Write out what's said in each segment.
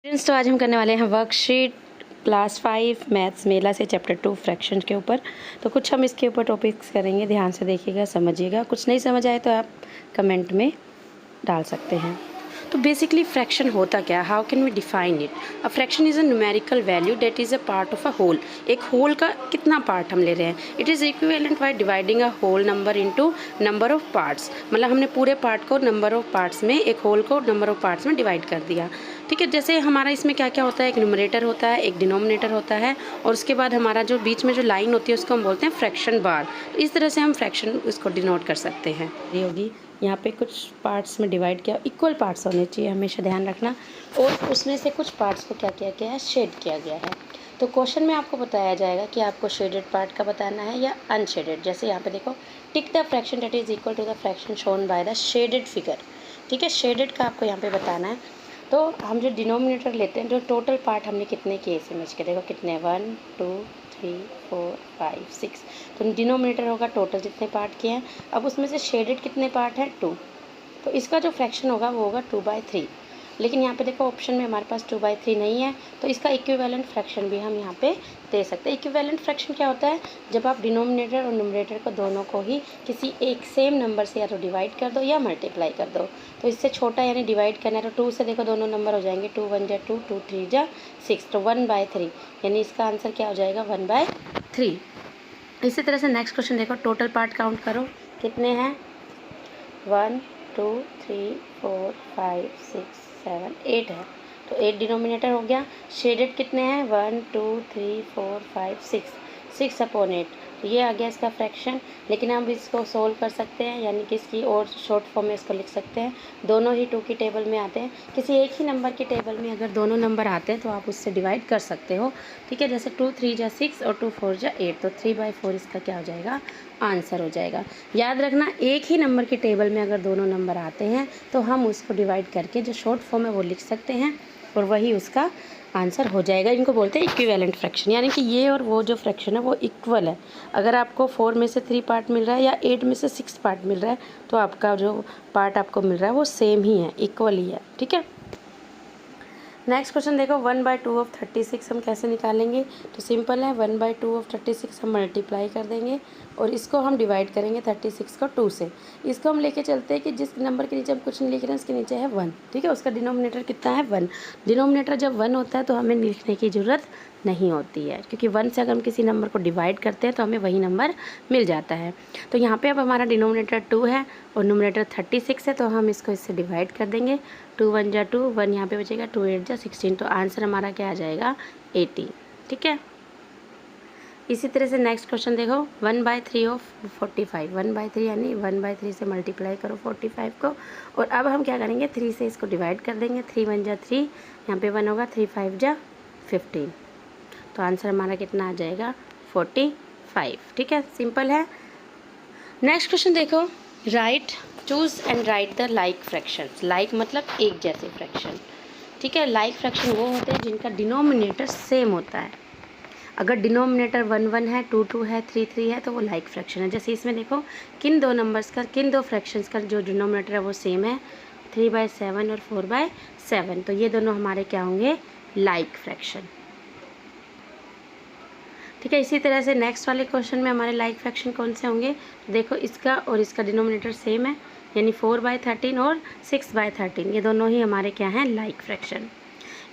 Students, तो आज हम करने वाले हैं वर्कशीट क्लास 5 मैथ्स मेला से चैप्टर 2 फ्रैक्शन के ऊपर। तो कुछ हम इसके ऊपर टॉपिक्स करेंगे, ध्यान से देखिएगा, समझिएगा। कुछ नहीं समझ आए तो आप कमेंट में डाल सकते हैं। तो बेसिकली फ्रैक्शन होता क्या, how can we define it? A fraction is a numerical value that is a part of a whole. एक होल का कितना पार्ट हम ले रहे हैं? It is equivalent by dividing a whole number into number of parts. मतलब हमने पूरे पार्ट को नंबर ऑफ पार्ट्स में, एक होल को नंबर ऑफ पार्ट्स में डिवाइड कर दिया। ठीक है, जैसे हमारा इसमें क्या क्या होता है, एक न्यूमरेटर होता है, एक डिनोमिनेटर होता है, और उसके बाद हमारा जो बीच में जो लाइन होती है उसको हम बोलते हैं फ्रैक्शन बार। तो इस तरह से हम फ्रैक्शन उसको डिनोट कर सकते हैं। ये होगी यहाँ पे कुछ पार्ट्स में डिवाइड किया, इक्वल पार्ट्स होने चाहिए, हमेशा ध्यान रखना। और उसमें से कुछ पार्ट्स को क्या किया गया है, शेड किया गया है। तो क्वेश्चन में आपको बताया जाएगा कि आपको शेडेड पार्ट का बताना है या अनशेडेड। जैसे यहाँ पे देखो, tick the fraction that is equal to the fraction shown by the shaded figure. ठीक है, शेडेड का आपको यहाँ पे बताना है। तो हम जो डिनोमिनेटर लेते हैं, जो टोटल पार्ट हमने कितने किए समझ के देखो, कितने 1 2 3 4 5 6। तो डिनोमिनेटर होगा टोटल जितने पार्ट किए हैं। अब उसमें से शेडेड कितने पार्ट हैं, 2। तो इसका जो फ्रैक्शन होगा वो होगा 2/3। लेकिन यहाँ पे देखो ऑप्शन में हमारे पास 2/3 नहीं है, तो इसका इक्विवेलेंट फ्रैक्शन भी हम यहाँ पे दे सकते हैं। इक्विवेलेंट फ्रैक्शन क्या होता है? जब आप डिनोमिनेटर और न्यूमरेटर को दोनों को ही किसी एक सेम नंबर से या तो डिवाइड कर दो या मल्टीप्लाई कर दो। तो इससे छोटा यानी डिवाइड करना है तो 2 से देखो दोनों नंबर हो जाएंगे, 2 1 जा 2, 2 3 जा 6, तो 1/3, यानी इसका आंसर क्या हो जाएगा, 1/3। इसी तरह से नेक्स्ट क्वेश्चन देखो, टोटल पार्ट काउंट करो कितने हैं, 1 2 3 4 5 6 7 8 है। तो 8 डिनोमिनेटर हो गया। शेडेड कितने हैं, 1 2 3 4 5 6/8। तो ये आ गया इसका फ्रैक्शन। लेकिन हम इसको सोल्व कर सकते हैं, यानी कि इसकी और शॉर्ट फॉर्म में इसको लिख सकते हैं। दोनों ही 2 की टेबल में आते हैं। किसी एक ही नंबर की टेबल में अगर दोनों नंबर आते हैं तो आप उससे डिवाइड कर सकते हो। ठीक है, जैसे 2 3 जा 6 और 2 4 जा 8, तो 3/4 इसका क्या हो जाएगा, आंसर हो जाएगा। याद रखना, एक ही नंबर की टेबल में अगर दोनों नंबर आते हैं तो हम उसको डिवाइड करके जो शॉर्ट फॉर्म है वो लिख सकते हैं और वही उसका आंसर हो जाएगा। इनको बोलते हैं इक्विवेलेंट फ्रैक्शन, यानी कि ये और वो जो फ्रैक्शन है वो इक्वल है। अगर आपको 4 में से 3 पार्ट मिल रहा है या 8 में से 6 पार्ट मिल रहा है तो आपका जो पार्ट आपको मिल रहा है वो सेम ही है, इक्वल ही है। ठीक है, नेक्स्ट क्वेश्चन देखो, 1/2 ऑफ 36 हम कैसे निकालेंगे? तो सिंपल है, 1/2 ऑफ 36 हम मल्टीप्लाई कर देंगे और इसको हम डिवाइड करेंगे 36 को 2 से। इसको हम लेके चलते हैं कि जिस नंबर के नीचे हम कुछ नहीं लिख रहे हैं उसके नीचे है 1। ठीक है, उसका डिनोमिनेटर कितना है, 1। डिनोमिनेटर जब 1 होता है तो हमें लिखने की ज़रूरत नहीं होती है, क्योंकि 1 से अगर हम किसी नंबर को डिवाइड करते हैं तो हमें वही नंबर मिल जाता है। तो यहाँ पे अब हमारा डिनोमिनेटर 2 है और न्यूमरेटर 36 है, तो हम इसको इससे डिवाइड कर देंगे। 2 1 जा 2, 1 यहाँ पे बचेगा, 2 8 जा 16, तो आंसर हमारा क्या आ जाएगा, 80। ठीक है, इसी तरह से नेक्स्ट क्वेश्चन देखो, 1/3 ऑफ 45, 1/3 यानी 1/3 से मल्टीप्लाई करो 45 को, और अब हम क्या करेंगे, 3 से इसको डिवाइड कर देंगे। 3 1 जा 3, यहाँ पे 1 होगा, 3 5 जा 15, तो आंसर हमारा कितना आ जाएगा, 45। ठीक है, सिंपल है। नेक्स्ट क्वेश्चन देखो, right choose and right the like fractions. Like मतलब एक जैसे फ्रैक्शन। ठीक है, लाइक फ्रैक्शन वो होते हैं जिनका डिनोमिनेटर सेम होता है। अगर डिनोमिनेटर 1 1 है, 2 2 है, 3 3 है तो वो लाइक फ्रैक्शन है। जैसे इसमें देखो, किन दो फ्रैक्शंस का जो डिनोमिनेटर है वो सेम है, 3/7 और 4/7, तो ये दोनों हमारे क्या होंगे, लाइक फ्रैक्शन। ठीक है, इसी तरह से नेक्स्ट वाले क्वेश्चन में हमारे लाइक फ्रैक्शन कौन से होंगे, तो देखो इसका और इसका डिनोमिनेटर सेम है, यानी 4/13 और 6/13, ये दोनों ही हमारे क्या हैं, लाइक फ्रैक्शन।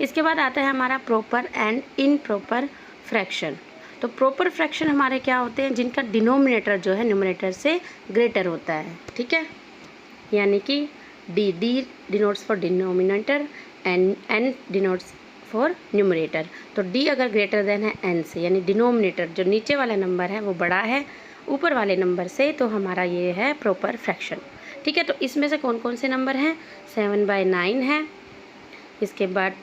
इसके बाद आता है हमारा प्रॉपर एंड इनप्रॉपर फ्रैक्शन। तो प्रॉपर फ्रैक्शन हमारे क्या होते हैं, जिनका डिनोमिनेटर जो है न्यूमरेटर से ग्रेटर होता है। ठीक है, यानी कि D denotes for denominator and N denotes for numerator. तो डी अगर ग्रेटर देन है एन से, यानी डिनोमिनेटर जो नीचे वाला नंबर है वो बड़ा है ऊपर वाले नंबर से, तो हमारा ये है प्रॉपर फ्रैक्शन। ठीक है, तो इसमें से कौन कौन से नंबर हैं, 7/9 है, इसके बाद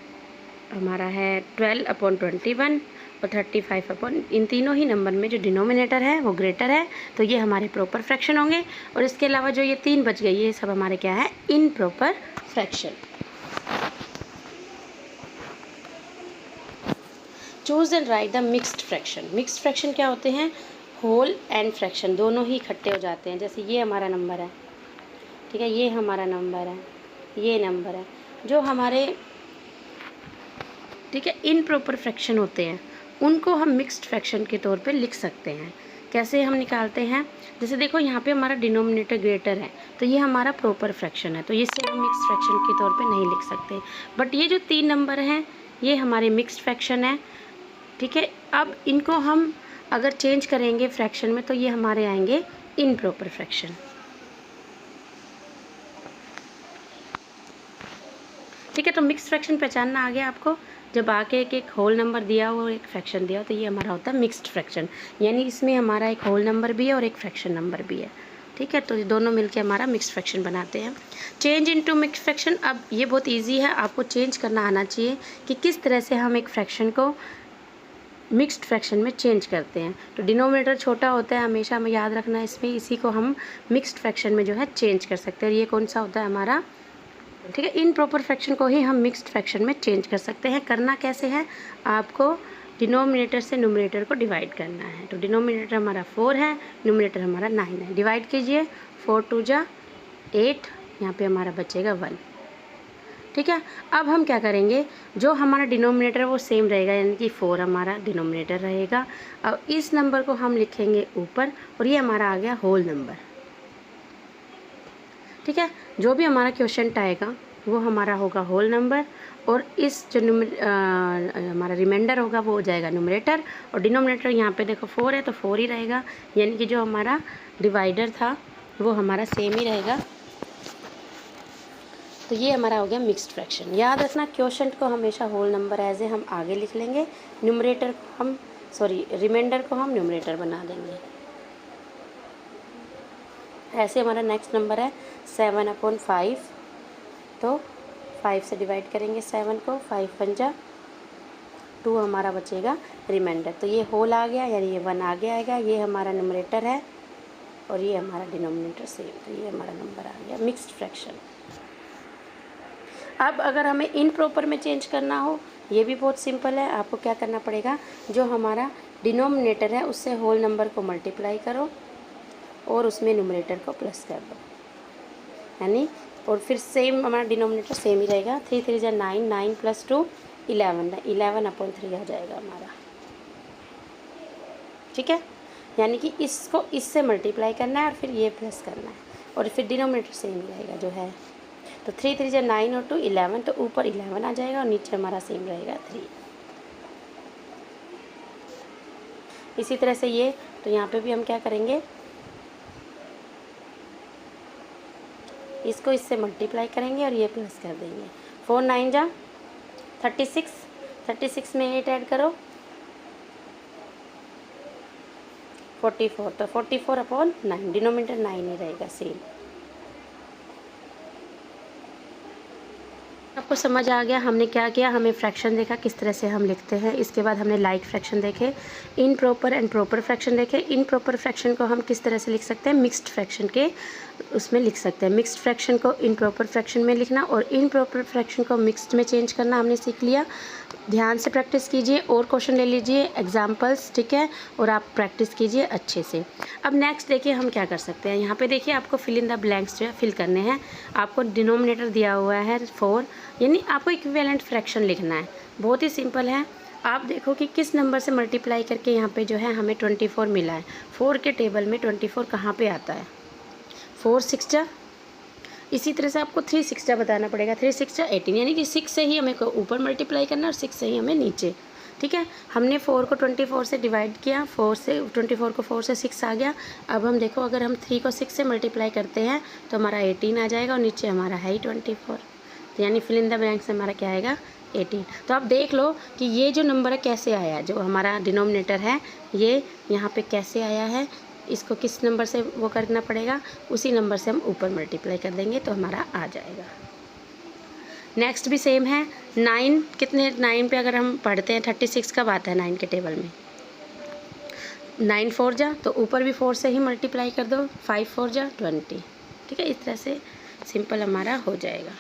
हमारा है 12/21 और 35 इन तीनों ही नंबर में जो डिनोमिनेटर है वो ग्रेटर है, तो ये हमारे प्रॉपर फ्रैक्शन होंगे। और इसके अलावा जो ये 3 बच गए, ये सब हमारे क्या है, improper fraction. Choose and right the mixed fraction. Mixed fraction क्या होते हैं, होल एंड फ्रैक्शन दोनों ही इकट्ठे हो जाते हैं। जैसे ये हमारा नंबर है, ठीक है, ये हमारा नंबर है, ये नंबर है, जो हमारे ठीक है, इनप्रॉपर फ्रैक्शन होते हैं उनको हम मिक्स्ड फ्रैक्शन के तौर पे लिख सकते हैं। कैसे हम निकालते हैं, जैसे देखो यहाँ पे हमारा डिनोमिनेटर ग्रेटर है तो ये हमारा प्रॉपर फ्रैक्शन है, तो इसे हम मिक्स्ड फ्रैक्शन के तौर पे नहीं लिख सकते। बट ये जो 3 नंबर हैं ये हमारे मिक्स्ड फ्रैक्शन है। ठीक है, अब इनको हम अगर चेंज करेंगे फ्रैक्शन में तो ये हमारे आएंगे इनप्रॉपर फ्रैक्शन। ठीक है, तो मिक्स्ड फ्रैक्शन पहचानना आ गया आपको। जब आके एक होल नंबर दिया हो और एक फ्रैक्शन दिया हो तो ये हमारा होता है मिक्स्ड फ्रैक्शन, यानी इसमें हमारा एक होल नंबर भी है और एक फ्रैक्शन नंबर भी है। ठीक है, तो ये दोनों मिलके हमारा मिक्स्ड फ्रैक्शन बनाते हैं। चेंज इनटू मिक्स्ड फ्रैक्शन, अब ये बहुत इजी है, आपको चेंज करना आना चाहिए कि किस तरह से हम एक फ्रैक्शन को मिक्स्ड फ्रैक्शन में चेंज करते हैं। तो डिनोमिनेटर छोटा होता है, हमेशा हमें याद रखना है इसमें, इसी को हम मिक्स्ड फ्रैक्शन में जो है चेंज कर सकते हैं। और ये कौन सा होता है हमारा, ठीक है, इन प्रॉपर फ्रैक्शन को ही हम मिक्स्ड फ्रैक्शन में चेंज कर सकते हैं। करना कैसे है, आपको डिनोमिनेटर से न्यूमरेटर को डिवाइड करना है। तो डिनोमिनेटर हमारा 4 है, न्यूमरेटर हमारा 9 है। डिवाइड कीजिए, 4 2 जा 8, यहाँ पे हमारा बचेगा 1। ठीक है, अब हम क्या करेंगे, जो हमारा डिनोमिनेटर है वो सेम रहेगा, यानी कि 4 हमारा डिनोमिनेटर रहेगा। अब इस नंबर को हम लिखेंगे ऊपर और ये हमारा आ गया होल नंबर। ठीक है, जो भी हमारा क्वेश्चन आएगा वो हमारा होगा होल नंबर, और इस जो हमारा रिमाइंडर होगा वो हो जाएगा न्यूमरेटर, और डिनोमिनेटर यहाँ पे देखो 4 है तो 4 ही रहेगा, यानी कि जो हमारा डिवाइडर था वो हमारा सेम ही रहेगा। तो ये हमारा हो गया मिक्स्ड फ्रैक्शन। याद रखना, क्वेश्चन को हमेशा होल नंबर एज ए हम आगे लिख लेंगे, न्यूमरेटर को हम रिमाइंडर को हम न्यूमरेटर बना देंगे। ऐसे हमारा नेक्स्ट नंबर है 7/5, तो 5 से डिवाइड करेंगे 7 को, 5 पंजा 2 हमारा बचेगा रिमाइंडर। तो ये होल आ गया, यानी ये 1 आगे आएगा, ये हमारा न्यूमरेटर है और ये हमारा डिनोमिनेटर सेम, तो ये हमारा नंबर आ गया मिक्स्ड फ्रैक्शन। अब अगर हमें इनप्रॉपर में चेंज करना हो, ये भी बहुत सिंपल है। आपको क्या करना पड़ेगा, जो हमारा डिनोमिनेटर है उससे होल नंबर को मल्टीप्लाई करो और उसमें न्यूमरेटर को प्लस कर दो, यानी और फिर सेम हमारा डिनोमिनेटर सेम ही रहेगा। 3 3 जा 9, 9 + 2 11, 11/3 आ जाएगा हमारा। ठीक है, यानी कि इसको इससे मल्टीप्लाई करना है और फिर ये प्लस करना है, और फिर डिनोमिनेटर सेम ही रहेगा जो है। तो 3 3 जा 9 और 2 11, तो ऊपर 11 आ जाएगा और नीचे हमारा सेम रहेगा 3। इसी तरह से ये, तो यहाँ पे भी हम क्या करेंगे, इसको इससे मल्टीप्लाई करेंगे और ये प्लस कर देंगे। 4 9 जा 36, 36 में 8 ऐड करो 44, तो 44/9, डिनोमिनेटर 9 ही रहेगा सेम। आपको समझ आ गया हमने क्या किया, हमें फ्रैक्शन देखा किस तरह से हम लिखते हैं। इसके बाद हमने लाइक फ्रैक्शन देखे, improper and proper fraction देखे। इन प्रॉपर फ्रैक्शन को हम किस तरह से लिख सकते हैं, मिक्स्ड फ्रैक्शन के उसमें लिख सकते हैं। मिक्स्ड फ्रैक्शन को इन प्रॉपर फ्रैक्शन में लिखना और इन प्रॉपर फ्रैक्शन को मिक्स्ड में चेंज करना हमने सीख लिया। ध्यान से प्रैक्टिस कीजिए और क्वेश्चन ले लीजिए एग्जाम्पल्स, ठीक है, और आप प्रैक्टिस कीजिए अच्छे से। अब नेक्स्ट देखिए हम क्या कर सकते हैं। यहाँ पे देखिए आपको फिल इन द ब्लैंक्स जो है फिल करने हैं। आपको डिनोमिनेटर दिया हुआ है 4, यानी आपको इक्विवेलेंट फ्रैक्शन लिखना है। बहुत ही सिंपल है, आप देखो कि किस नंबर से मल्टीप्लाई करके यहाँ पे जो है हमें 24 मिला है। 4 के टेबल में 24 कहाँ पे आता है, 4 6 जा, इसी तरह से आपको 3 6 जा बताना पड़ेगा, 3 6 जा 18, यानी कि 6 से ही हमें ऊपर मल्टीप्लाई करना है और 6 से ही हमें नीचे। ठीक है, हमने 4 को 24 से डिवाइड किया, 4 से 24 को 4 से 6 आ गया। अब हम देखो अगर हम 3 को 6 से मल्टीप्लाई करते हैं तो हमारा 18 आ जाएगा और नीचे हमारा है ही 24, यानी फिल इन द ब्लैंक्स से हमारा क्या आएगा 18। तो आप देख लो कि ये जो नंबर है कैसे आया, जो हमारा डिनोमिनेटर है ये यहाँ पे कैसे आया है। इसको किस नंबर से वो करना पड़ेगा, उसी नंबर से हम ऊपर मल्टीप्लाई कर देंगे तो हमारा आ जाएगा। नेक्स्ट भी सेम है, 9 कितने, 9 पे अगर हम पढ़ते हैं 36 कब आता है 9 के टेबल में, 9 4 जा, तो ऊपर भी 4 से ही मल्टीप्लाई कर दो, 5 4 जा 20। ठीक है, इस तरह से सिंपल हमारा हो जाएगा।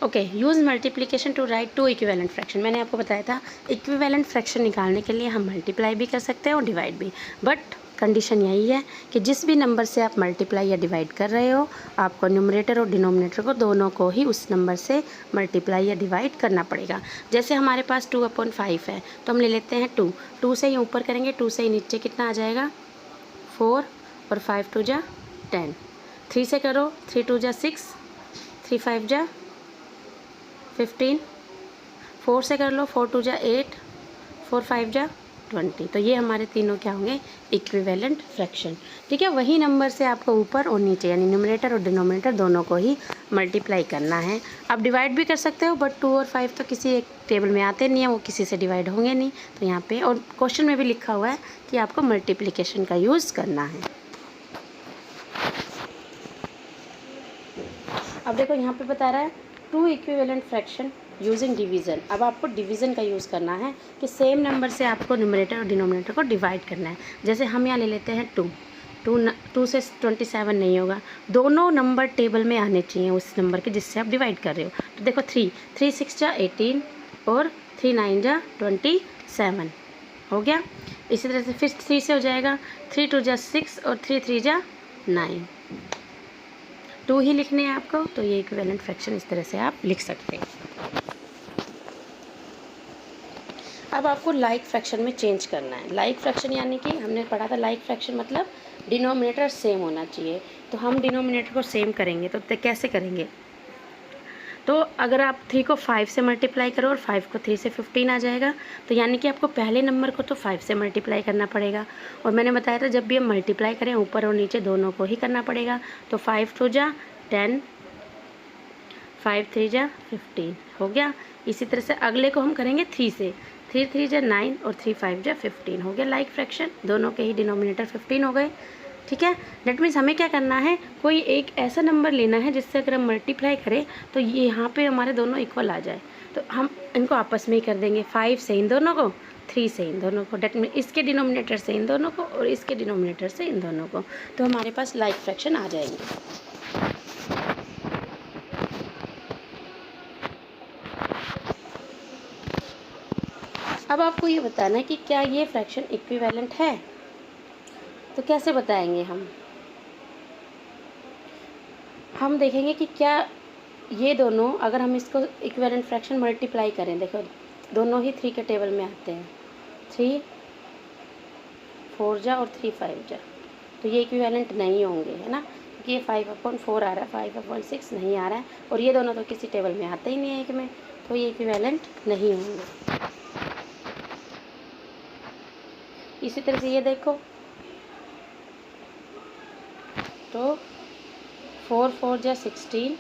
Okay, use multiplication to write 2 equivalent fraction. मैंने आपको बताया था इक्विवेलेंट फ्रैक्शन निकालने के लिए हम मल्टीप्लाई भी कर सकते हैं और डिवाइड भी, बट कंडीशन यही है कि जिस भी नंबर से आप मल्टीप्लाई या डिवाइड कर रहे हो, आपको न्यूमरेटर और डिनोमिनेटर को दोनों को ही उस नंबर से मल्टीप्लाई या डिवाइड करना पड़ेगा। जैसे हमारे पास 2/5 है तो हम ले लेते हैं 2 से ही ऊपर करेंगे, 2 से ही नीचे कितना आ जाएगा 4 और 5 2 जा 10। 3 से करो, 3 2 जा 6, 3 5 जा 15। 4 से कर लो, 4 2 जा 8, 4 5 जा 20। तो ये हमारे तीनों क्या होंगे इक्विवेलेंट फ्रैक्शन। ठीक है, वही नंबर से आपको ऊपर और नीचे यानी न्यूमरेटर और डिनोमिनेटर दोनों को ही मल्टीप्लाई करना है। आप डिवाइड भी कर सकते हो, बट 2 और 5 तो किसी एक टेबल में आते नहीं है, वो किसी से डिवाइड होंगे नहीं। तो यहाँ पे और क्वेश्चन में भी लिखा हुआ है कि आपको मल्टीप्लिकेशन का यूज़ करना है। अब देखो यहाँ पे बता रहा है 2 इक्विवेलेंट फ्रैक्शन यूजिंग डिवीज़न। अब आपको डिवीज़न का यूज़ करना है कि सेम नंबर से आपको न्यूमरेटर और डिनोमिनेटर को डिवाइड करना है। जैसे हम यहाँ ले लेते हैं 2 से 27 नहीं होगा, दोनों नंबर टेबल में आने चाहिए उस नंबर के जिससे आप डिवाइड कर रहे हो। तो देखो 3 6 जा 18 और 3 9 जा 27 हो गया। इसी तरह से फिर 3 से हो जाएगा, 3 2 जा 6 और 3 3 जा 9। 2 ही लिखने हैं आपको, तो ये इक्विवेलेंट फ्रैक्शन इस तरह से आप लिख सकते हैं। अब आपको लाइक फ्रैक्शन में चेंज करना है। लाइक फ्रैक्शन यानी कि हमने पढ़ा था लाइक फ्रैक्शन मतलब डिनोमिनेटर सेम होना चाहिए। तो हम डिनोमिनेटर को सेम करेंगे तो कैसे करेंगे, तो अगर आप 3 को 5 से मल्टीप्लाई करो और 5 को 3 से 15 आ जाएगा। तो यानी कि आपको पहले नंबर को तो 5 से मल्टीप्लाई करना पड़ेगा, और मैंने बताया था जब भी हम मल्टीप्लाई करें ऊपर और नीचे दोनों को ही करना पड़ेगा। तो 5 2 जा 10, 5 3 जा 15 हो गया। इसी तरह से अगले को हम करेंगे 3 से, 3 3 जा 9 और 3 5 जा 15 हो गया लाइक फ्रैक्शन। दोनों के ही डिनोमिनेटर 15 हो गए। ठीक है, डेट मीन्स हमें क्या करना है, कोई एक ऐसा नंबर लेना है जिससे अगर हम मल्टीप्लाई करें तो ये यहाँ पे हमारे दोनों इक्वल आ जाए। तो हम इनको आपस में ही कर देंगे, 5 से इन दोनों को, 3 से इन दोनों को, डेट मीन्स इसके डिनोमिनेटर से इन दोनों को और इसके डिनोमिनेटर से इन दोनों को। तो हमारे पास लाइक फ्रैक्शन आ जाएंगे। अब आपको ये बताना है कि क्या ये फ्रैक्शन इक्विवेलेंट है। तो कैसे बताएंगे हम देखेंगे कि क्या ये दोनों, अगर हम इसको इक्विवेलेंट फ्रैक्शन मल्टीप्लाई करें, देखो दोनों ही 3 के टेबल में आते हैं, 3 4 जा और 3 5 जा। तो ये इक्विवेलेंट नहीं होंगे, है ना, क्योंकि ये 5/4 आ रहा है, 5/6 नहीं आ रहा है, और ये दोनों तो किसी टेबल में आते ही नहीं है एक में, तो ये इक्विवेलेंट नहीं होंगे। इसी तरह से ये देखो, तो 4 4 जा 16,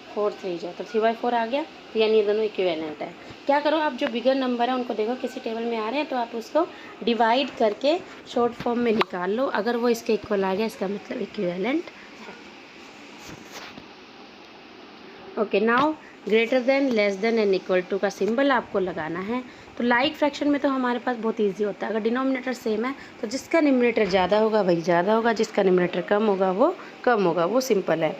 4 3 जा, तो 3/4 आ गया। तो यानी ये दोनों इक्विवेलेंट है। क्या करो, आप जो बिगर नंबर है उनको देखो किसी टेबल में आ रहे हैं तो आप उसको डिवाइड करके शॉर्ट फॉर्म में निकाल लो। अगर वो इसके इक्वल आ गया इसका मतलब इक्विवेलेंट है। Okay, now greater than, less than and equal to का सिंबल आपको लगाना है। तो लाइक फ्रैक्शन में तो हमारे पास बहुत इजी होता है, अगर डिनोमिनेटर सेम है तो जिसका न्यूमरेटर ज़्यादा होगा वही ज़्यादा होगा, जिसका न्यूमरेटर कम होगा वो कम होगा, वो सिंपल है।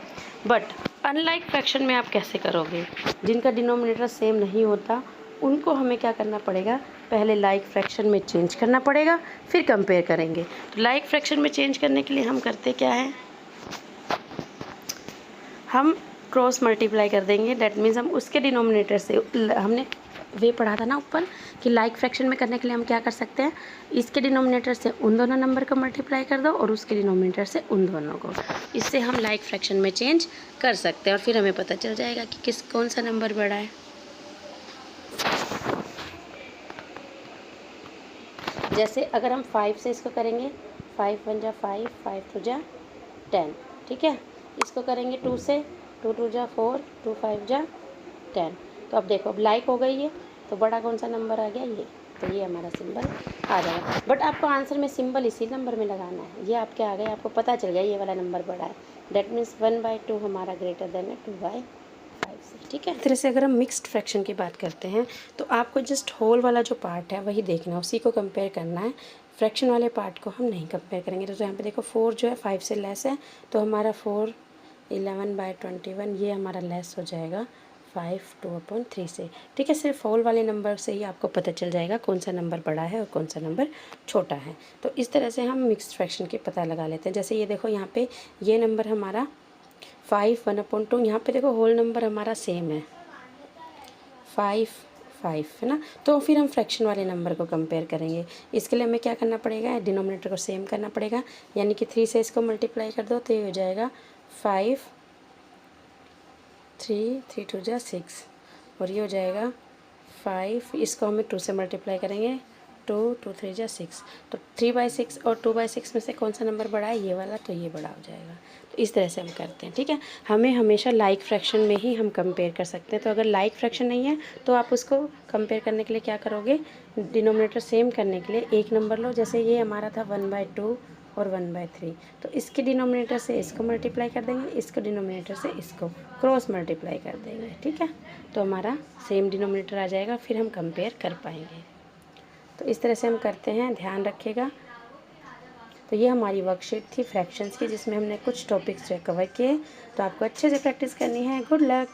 बट अनलाइक फ्रैक्शन में आप कैसे करोगे, जिनका डिनोमिनेटर सेम नहीं होता उनको हमें क्या करना पड़ेगा, पहले लाइक फ्रैक्शन में चेंज करना पड़ेगा, फिर कंपेयर करेंगे। तो लाइक फ्रैक्शन में चेंज करने के लिए हम करते क्या है, हम क्रॉस मल्टीप्लाई कर देंगे। दैट मीन्स हम उसके डिनोमिनेटर से, हमने वे पढ़ा था ना ऊपर कि लाइक फ्रैक्शन में करने के लिए हम क्या कर सकते हैं, इसके डिनोमिनेटर से उन दोनों नंबर को मल्टीप्लाई कर दो और उसके डिनोमिनेटर से उन दोनों को। इससे हम लाइक फ्रैक्शन में चेंज कर सकते हैं और फिर हमें पता चल जाएगा कि कौन सा नंबर बड़ा है। जैसे अगर हम 5 से इसको करेंगे, 5 1 जा 5, 5 2 जा 10, ठीक है। इसको करेंगे 2 से, 2 2 जा 4, 2 5 जा 10। तो अब देखो अब लाइक हो गई है, तो बड़ा कौन सा नंबर आ गया, ये। तो ये हमारा सिंबल आ जाएगा। बट आपको आंसर में सिंबल इसी नंबर में लगाना है। ये आपके आ गए, आपको पता चल गया ये वाला नंबर बड़ा है। दैट मीन्स 1/2 हमारा ग्रेटर देन है 2/5 से, ठीक है। इस तरह से अगर हम मिक्स्ड फ्रैक्शन की बात करते हैं तो आपको जस्ट होल वाला जो पार्ट है वही देखना है, उसी को कंपेयर करना है। फ्रैक्शन वाले पार्ट को हम नहीं कंपेयर करेंगे। तो यहाँ पे देखो 4 जो है 5 से लेस है, तो हमारा 4 11/21 ये हमारा लेस हो जाएगा 5/2/3 से। ठीक है, सिर्फ होल वाले नंबर से ही आपको पता चल जाएगा कौन सा नंबर बड़ा है और कौन सा नंबर छोटा है। तो इस तरह से हम मिक्स्ड फ्रैक्शन के पता लगा लेते हैं। जैसे ये देखो यहाँ पे ये नंबर हमारा 5/1/2, यहाँ पे देखो होल नंबर हमारा सेम है 5 5 है ना। तो फिर हम फ्रैक्शन वाले नंबर को कंपेयर करेंगे। इसके लिए हमें क्या करना पड़ेगा, डिनोमिनेटर को सेम करना पड़ेगा, यानी कि 3 से इसको मल्टीप्लाई कर दो तो ये हो जाएगा 5 3 3 2 जा 6, और ये हो जाएगा 5, इसको हमें 2 से मल्टीप्लाई करेंगे 2 2 3 जा 6, तो 3/6 और 2/6 में से कौन सा नंबर बड़ा है, ये वाला, तो ये बड़ा हो जाएगा। तो इस तरह से हम करते हैं। ठीक है, हमें हमेशा लाइक फ्रैक्शन में ही हम कंपेयर कर सकते हैं। तो अगर लाइक फ्रैक्शन नहीं है तो आप उसको कंपेयर करने के लिए क्या करोगे, डिनोमिनेटर सेम करने के लिए एक नंबर लो। जैसे ये हमारा था 1/2 और 1/3, तो इसके डिनोमिनेटर से इसको मल्टीप्लाई कर देंगे, इसको डिनोमिनेटर से इसको क्रॉस मल्टीप्लाई कर देंगे। ठीक है, तो हमारा सेम डिनोमिनेटर आ जाएगा, फिर हम कंपेयर कर पाएंगे। तो इस तरह से हम करते हैं, ध्यान रखिएगा। तो ये हमारी वर्कशीट थी फ्रैक्शंस की, जिसमें हमने कुछ टॉपिक्स जो कवर किए। तो आपको अच्छे से प्रैक्टिस करनी है। Good luck.